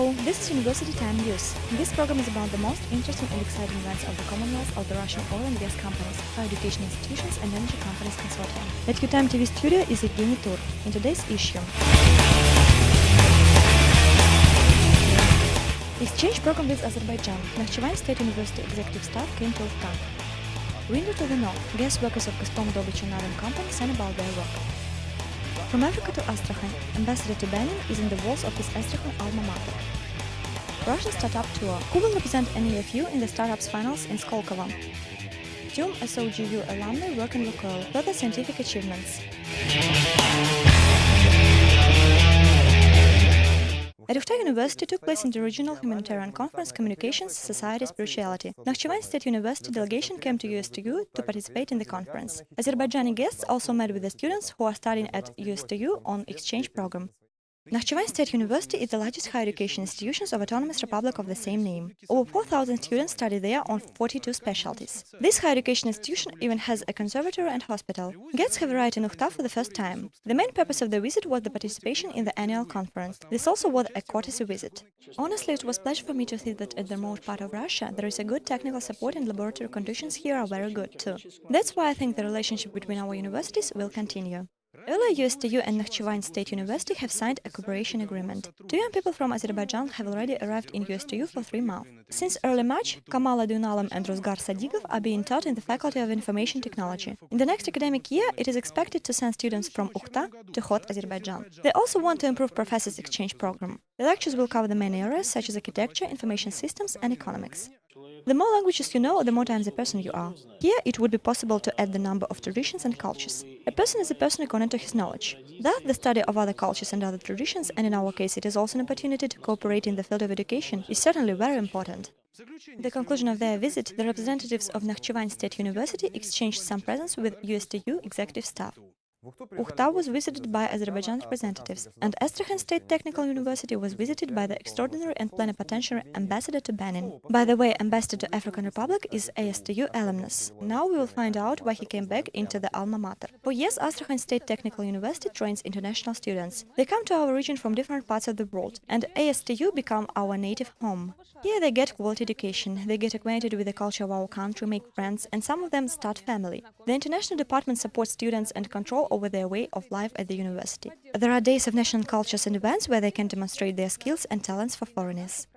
Hello, this is University Time News. This program is about the most interesting and exciting events of the Commonwealth of the Russian oil and gas companies, higher education institutions and energy companies consortium. At UTime TV studio is Evgeny Tur. In today's issue, exchange program with Azerbaijan. Nakhchivan State University executive staff came to Ukhta. Window to the north. Gas workers of Gazprom Dobycha Nadym Company sang about their work. From Africa to Astrakhan, ambassador to Benin is in the walls of his Astrakhan alma mater. Russian startup tour. Who will represent NEFU in the startups finals in Skolkovo? TyumSOGU alumni work in Lukoil. Further scientific achievements. At Ukhta University took place Interregional Humanitarian Conference Communications, Society, Spirituality. Nakhchivan State University delegation came to USTU to participate in the conference. Azerbaijani guests also met with the students who are studying at USTU on exchange program. Nakhchivan State University is the largest higher education institution of Autonomous Republic of the same name. Over 4,000 students study there on 42 specialties. This higher education institution even has a conservatory and hospital. Guests have arrived in Ukhta for the first time. The main purpose of the visit was the participation in the annual conference. This also was a courtesy visit. Honestly, it was a pleasure for me to see that at the remote part of Russia there is a good technical support and laboratory conditions here are very good too. That's why I think the relationship between our universities will continue. Earlier, USTU and Nakhchivan State University have signed a cooperation agreement. 2 young people from Azerbaijan have already arrived in USTU for 3 months. Since early March, Kamal Adunalam and Rosgar Sadigov are being taught in the Faculty of Information Technology. In the next academic year, it is expected to send students from Ukhta to Hot, Azerbaijan. They also want to improve professors' exchange program. The lectures will cover the main areas such as architecture, information systems, and economics. The more languages you know, the more time the person you are. Here, it would be possible to add the number of traditions and cultures. A person is a person according to his knowledge. Thus, the study of other cultures and other traditions, and in our case it is also an opportunity to cooperate in the field of education, is certainly very important. At the conclusion of their visit, the representatives of Nakhchivan State University exchanged some presents with USTU executive staff. Ukhta was visited by Azerbaijan representatives, and Astrakhan State Technical University was visited by the extraordinary and plenipotentiary ambassador to Benin. By the way, ambassador to African Republic is ASTU alumnus. Now we will find out why he came back into the alma mater. For years, Astrakhan State Technical University trains international students. They come to our region from different parts of the world, and ASTU become our native home. Here they get quality education, they get acquainted with the culture of our country, make friends, and some of them start family. The international department supports students and control over their way of life at the university. There are days of national cultures and events where they can demonstrate their skills and talents for foreigners.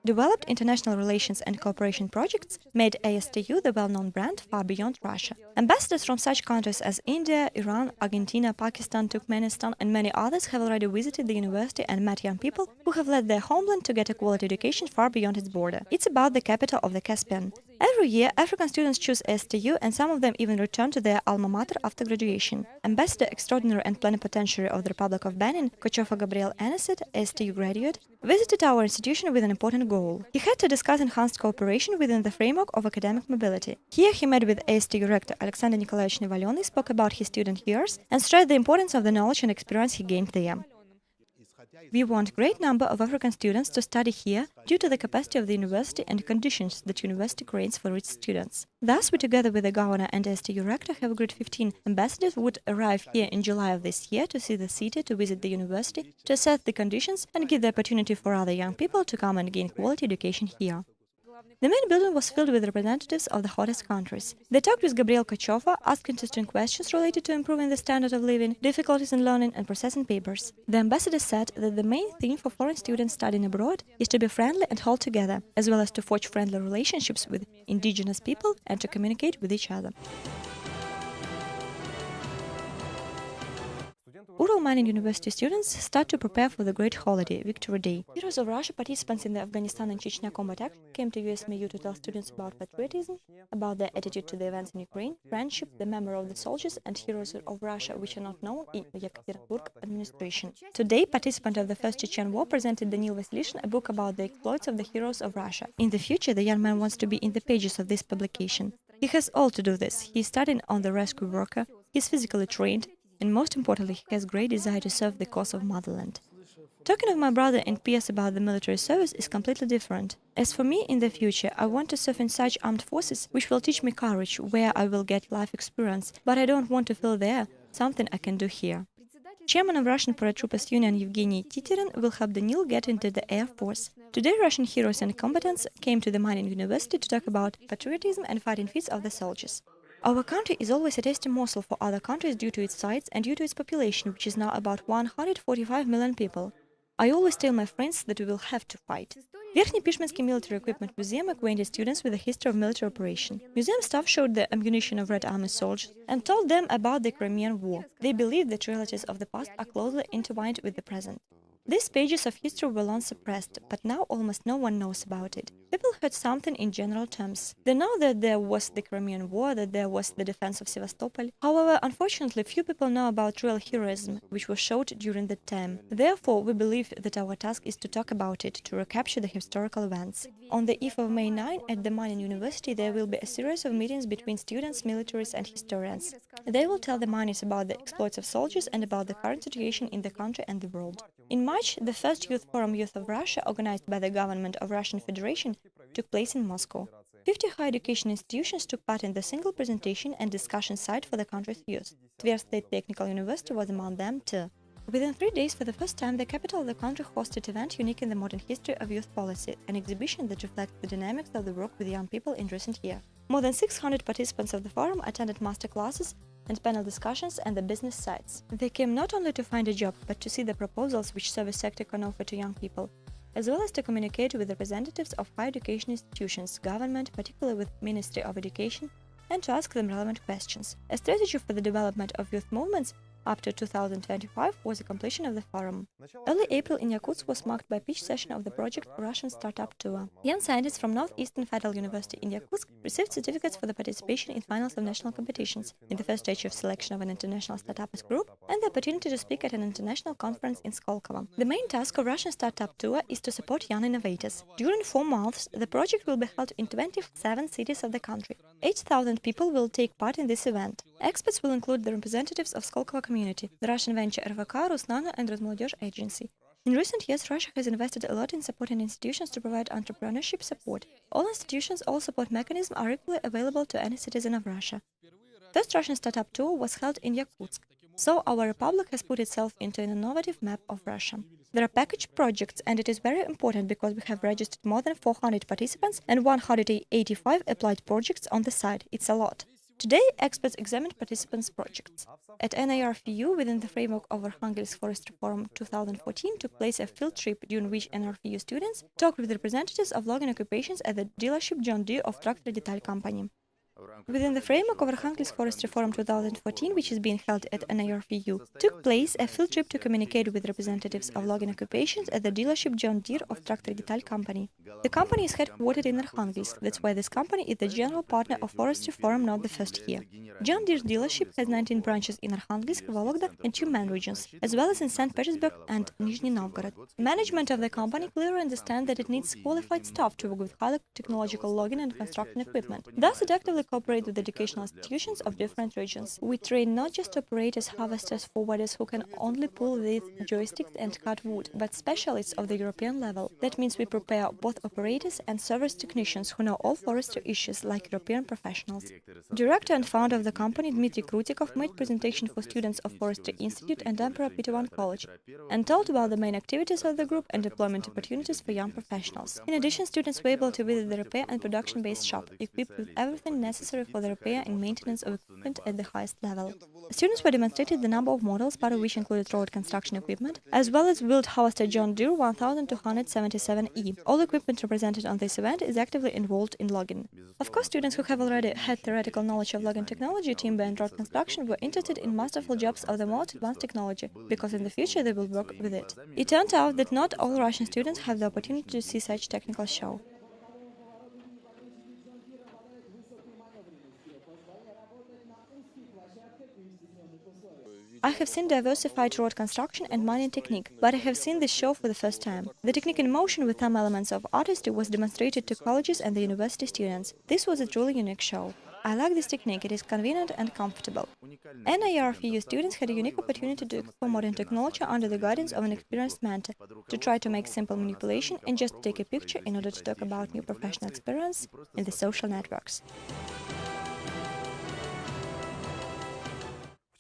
Developed international relations and cooperation projects made ASTU the well-known brand far beyond Russia. Ambassadors from such countries as India, Iran, Argentina, Pakistan, Turkmenistan and many others have already visited the university and met young people who have left their homeland to get a quality education far beyond its border. It's about the capital of the Caspian. Every year, African students choose ASTU and some of them even return to their alma mater after graduation. Ambassador Extraordinary and Plenipotentiary of the Republic of Benin, Kochofa Gabriel Aniset, ASTU graduate, visited our institution with an important goal. He had to discuss enhanced cooperation within the framework of academic mobility. Here he met with ASTU rector Alexander Nikolaevich Nevalyony, spoke about his student years and stressed the importance of the knowledge and experience he gained there. We want a great number of African students to study here due to the capacity of the university and conditions that university creates for its students. Thus, we together with the governor and ASTU rector have agreed 15 ambassadors would arrive here in July of this year to see the city, to visit the university, to assess the conditions and give the opportunity for other young people to come and gain quality education here. The main building was filled with representatives of the hottest countries. They talked with Gabriel Kochova, asked interesting questions related to improving the standard of living, difficulties in learning and processing papers. The ambassador said that the main thing for foreign students studying abroad is to be friendly and hold together, as well as to forge friendly relationships with indigenous people and to communicate with each other. Ural mining university students start to prepare for the great holiday, Victory Day. Heroes of Russia participants in the Afghanistan and Chechnya combat action came to USMU to tell students about patriotism, about their attitude to the events in Ukraine, friendship, the memory of the soldiers and heroes of Russia which are not known in Yekaterinburg administration. Today, participant of the First Chechen War presented Danil Vasilishin a book about the exploits of the heroes of Russia. In the future, the young man wants to be in the pages of this publication. He has all to do this. He is studying on the rescue worker, he is physically trained, and most importantly, he has great desire to serve the cause of motherland. Talking of my brother and peers about the military service is completely different. As for me, in the future, I want to serve in such armed forces which will teach me courage, where I will get life experience, but I don't want to feel there something I can do here. Chairman of Russian Paratroopers Union Evgeny Titerin will help Danil get into the Air Force. Today, Russian heroes and combatants came to the mining university to talk about patriotism and fighting feats of the soldiers. Our country is always a tasty morsel for other countries due to its size and due to its population, which is now about 145 million people. I always tell my friends that we will have to fight. Верхний Pishmansky Military Equipment Museum acquainted students with the history of military operation. Museum staff showed the ammunition of Red Army soldiers and told them about the Crimean War. They believe that realities of the past are closely intertwined with the present. These pages of history were once suppressed, but now almost no one knows about it. People heard something in general terms. They know that there was the Crimean War, that there was the defense of Sevastopol. However, unfortunately, few people know about real heroism, which was showed during that time. Therefore, we believe that our task is to talk about it, to recapture the historical events. On the eve of May 9, at the Mining University, there will be a series of meetings between students, militaries and historians. They will tell the miners about the exploits of soldiers and about the current situation in the country and the world. In March, the first Youth Forum Youth of Russia, organized by the government of Russian Federation, took place in Moscow. 50 higher education institutions took part in the single presentation and discussion site for the country's youth. Tver State Technical University was among them too. Within 3 days, for the first time, the capital of the country hosted an event unique in the modern history of youth policy, an exhibition that reflects the dynamics of the work with young people in recent years. More than 600 participants of the forum attended master classes and panel discussions and the business sites. They came not only to find a job, but to see the proposals which service sector can offer to young people, as well as to communicate with representatives of higher education institutions, government, particularly with Ministry of Education, and to ask them relevant questions. A strategy for the development of youth movements up to 2025 was the completion of the forum. Early April in Yakutsk was marked by pitch session of the project Russian Startup Tour. Young scientists from Northeastern Federal University in Yakutsk received certificates for the participation in finals of national competitions, in the first stage of selection of an international startups group, and the opportunity to speak at an international conference in Skolkovo. The main task of Russian Startup Tour is to support young innovators. During 4 months, the project will be held in 27 cities of the country. 8,000 people will take part in this event. Experts will include the representatives of Skolkovo community, the Russian venture RVK, Rusnano and Rozmolodezh agency. In recent years, Russia has invested a lot in supporting institutions to provide entrepreneurship support. All institutions, all support mechanisms are equally available to any citizen of Russia. First Russian Startup Tour was held in Yakutsk, so our republic has put itself into an innovative map of Russia. There are package projects, and it is very important because we have registered more than 400 participants and 185 applied projects on the site. It's a lot. Today, experts examined participants' projects. At NARFU, within the framework of Arkhangelsk Forestry Forum 2014, took place a field trip during which NRFU students talked with representatives of logging occupations at the dealership John Deere of Tractor Detal Company. Within the framework of Arkhangelsk Forestry Forum 2014, which is being held at NARFU, took place a field trip to communicate with representatives of logging occupations at the dealership John Deere of Tractor Detal Company. The company is headquartered in Arkhangelsk, that's why this company is the general partner of Forestry Forum not the first year. John Deere's dealership has 19 branches in Arkhangelsk, Vologda and Tyumen regions, as well as in St. Petersburg and Nizhny Novgorod. Management of the company clearly understands that it needs qualified staff to work with highly technological logging and construction equipment. Thus, it actively cooperate with educational institutions of different regions. We train not just operators, harvesters, forwarders who can only pull with joysticks and cut wood, but specialists of the European level. That means we prepare both operators and service technicians who know all forestry issues like European professionals. Director and founder of the company, Dmitry Krutikov, made presentation for students of Forestry Institute and Emperor Peter I College and told about the main activities of the group and employment opportunities for young professionals. In addition, students were able to visit the repair and production-based shop, equipped with everything necessary necessary for the repair and maintenance of equipment at the highest level. Students were demonstrated the number of models, part of which included road construction equipment, as well as wheeled harvester John Deere 1277E. All equipment represented on this event is actively involved in logging. Of course, students who have already had theoretical knowledge of logging technology, timber and road construction were interested in masterful jobs of the most advanced technology, because in the future they will work with it. It turned out that not all Russian students have the opportunity to see such technical show. I have seen diversified road construction and mining technique, but I have seen this show for the first time. The technique in motion with some elements of artistry was demonstrated to colleges and the university students. This was a truly unique show. I like this technique, it is convenient and comfortable. NEFU students had a unique opportunity to explore modern technology under the guidance of an experienced mentor, to try to make simple manipulation and just take a picture in order to talk about new professional experience in the social networks.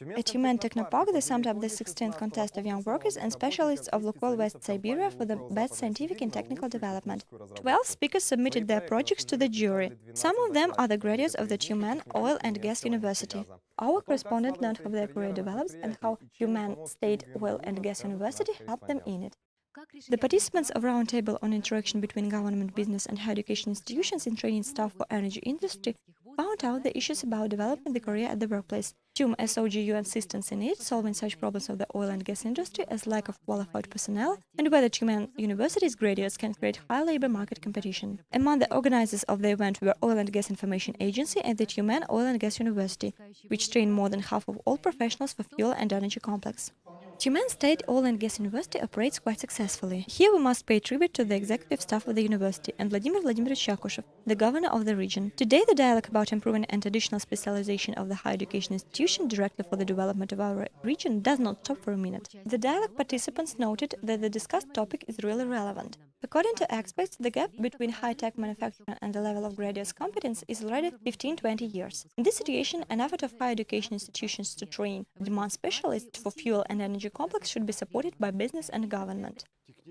At UMain Technopark, they summed up the 16th contest of young workers and specialists of Lukoil West Siberia for the best scientific and technical development. 12 speakers submitted their projects to the jury. Some of them are the graduates of the UMain Oil and Gas University. Our correspondent learned how their career develops and how UMain State Oil and Gas University helped them in it. The participants of Roundtable on Interaction between Government, Business and Higher Education Institutions in Training Staff for Energy Industry found out the issues about developing the career at the workplace, TyumSOGU insistence in it, solving such problems of the oil and gas industry as lack of qualified personnel, and whether UMain University's graduates can create high labor market competition. Among the organizers of the event were Oil and Gas Information Agency and the UMain Oil and Gas University, which train more than half of all professionals for fuel and energy complex. UMain State Oil and Gas University operates quite successfully. Here we must pay tribute to the executive staff of the university and Vladimir Vladimirovich Yakushev, the governor of the region. Today the dialogue about improving and additional specialization of the higher education institution directly for the development of our region does not stop for a minute. The dialogue participants noted that the discussed topic is really relevant. According to experts, the gap between high-tech manufacturing and the level of graduates' competence is already 15-20 years. In this situation, an effort of higher education institutions to train demand specialists for fuel and energy complex should be supported by business and government.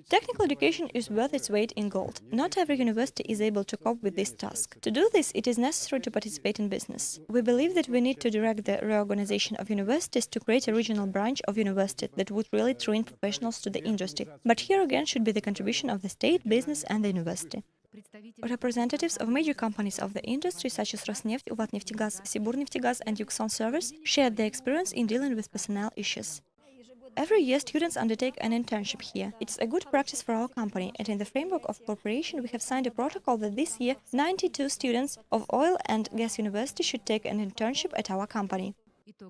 Technical education is worth its weight in gold. Not every university is able to cope with this task. To do this, it is necessary to participate in business. We believe that we need to direct the reorganization of universities to create a regional branch of university that would really train professionals to the industry. But here again should be the contribution of the state, business and the university. Representatives of major companies of the industry such as Rosneft, Uvatneftegaz, Siburneftegaz and Ukhta Service shared their experience in dealing with personnel issues. Every year, students undertake an internship here. It's a good practice for our company, and in the framework of cooperation, we have signed a protocol that this year 92 students of Oil and Gas University should take an internship at our company.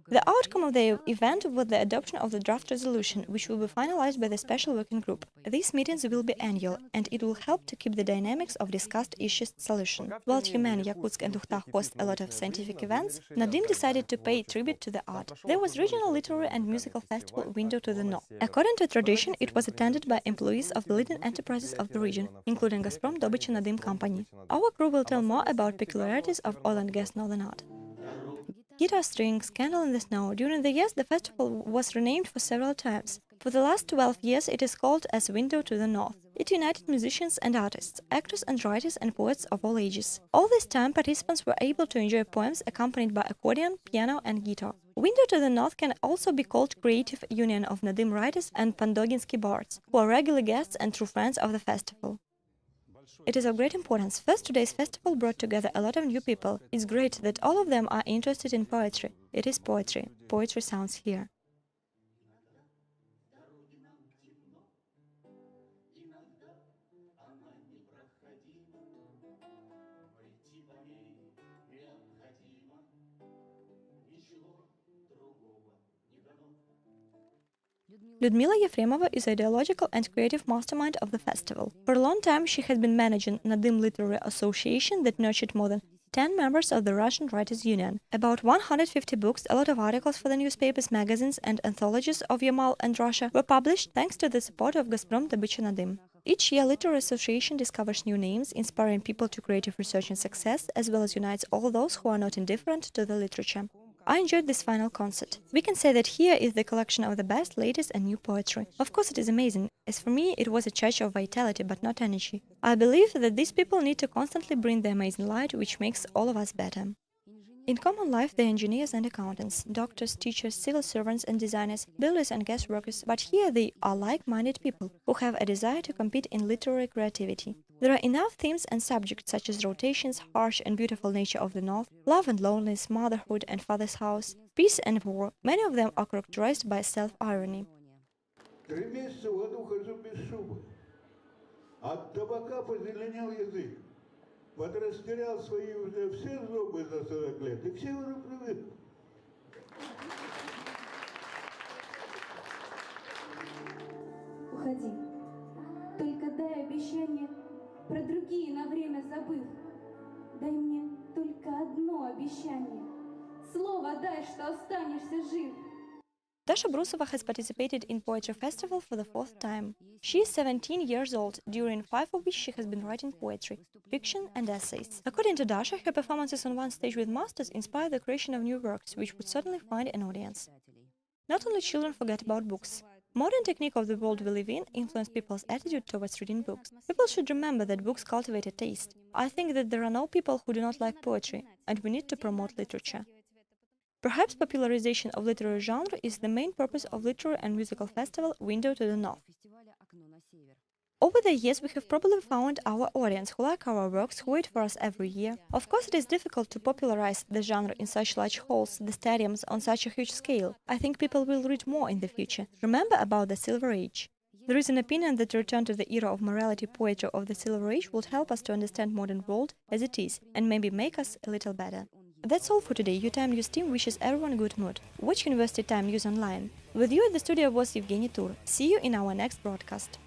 The outcome of the event was the adoption of the draft resolution, which will be finalized by the special working group. These meetings will be annual, and it will help to keep the dynamics of discussed issues solution. While UMain, Yakutsk and Ukhta host a lot of scientific events, Nadym decided to pay tribute to the art. There was regional literary and musical festival Window to the North. According to tradition, it was attended by employees of the leading enterprises of the region, including Gazprom Dobycha Nadym Company. Our crew will tell more about peculiarities of oil and gas northern art. Guitar strings, Candle in the Snow. During the years, the festival was renamed for several times. For the last 12 years, it is called as Window to the North. It united musicians and artists, actors and writers and poets of all ages. All this time, participants were able to enjoy poems accompanied by accordion, piano and guitar. Window to the North can also be called Creative Union of Nadym writers and Pandoginsky bards, who are regular guests and true friends of the festival. It is of great importance. First, today's festival brought together a lot of new people. It's great that all of them are interested in poetry. It is poetry. Poetry sounds here. Lyudmila Yefremova is the ideological and creative mastermind of the festival. For a long time, she has been managing Nadym Literary Association that nurtured more than 10 members of the Russian Writers' Union. About 150 books, a lot of articles for the newspapers, magazines and anthologies of Yamal and Russia were published thanks to the support of Gazprom Dobycha Nadym. Each year, Literary Association discovers new names, inspiring people to creative research and success, as well as unites all those who are not indifferent to the literature. I enjoyed this final concert. We can say that here is the collection of the best, latest and new poetry. Of course, it is amazing. As for me, it was a charge of vitality, but not energy. I believe that these people need to constantly bring the amazing light, which makes all of us better. In common life, they are engineers and accountants, doctors, teachers, civil servants and designers, builders and gas workers, but here they are like-minded people who have a desire to compete in literary creativity. There are enough themes and subjects such as rotations, harsh and beautiful nature of the north, love and loneliness, motherhood and father's house, peace and war. Many of them are characterized by self-irony. 3 месяца в году хожу без шубы. От табака позеленел язык. Подрастерял свои уже все зубы за 40 лет. И к северу привык. Уходи. Только дай обещание, про другие на время забыв. Дай мне только одно обещание. Слово дай, что останешься жив. Dasha Brusova has participated in Poetry Festival for the 4th time. She is 17 years old, during 5 of which she has been writing poetry, fiction and essays. According to Dasha, her performances on one stage with masters inspire the creation of new works, which would certainly find an audience. Not only children forget about books. Modern technique of the world we live in influence people's attitude towards reading books. People should remember that books cultivate a taste. I think that there are no people who do not like poetry, and we need to promote literature. Perhaps popularization of literary genre is the main purpose of literary and musical festival Window to the North. Over the years, we have probably found our audience who like our works, who wait for us every year. Of course, it is difficult to popularize the genre in such large halls, the stadiums, on such a huge scale. I think people will read more in the future. Remember about the Silver Age. There is an opinion that the return to the era of morality poetry of the Silver Age would help us to understand modern world as it is, and maybe make us a little better. That's all for today. UTimeNews team wishes everyone good mood. Watch University Time News online. With you at the studio was Evgeny Tur. See you in our next broadcast.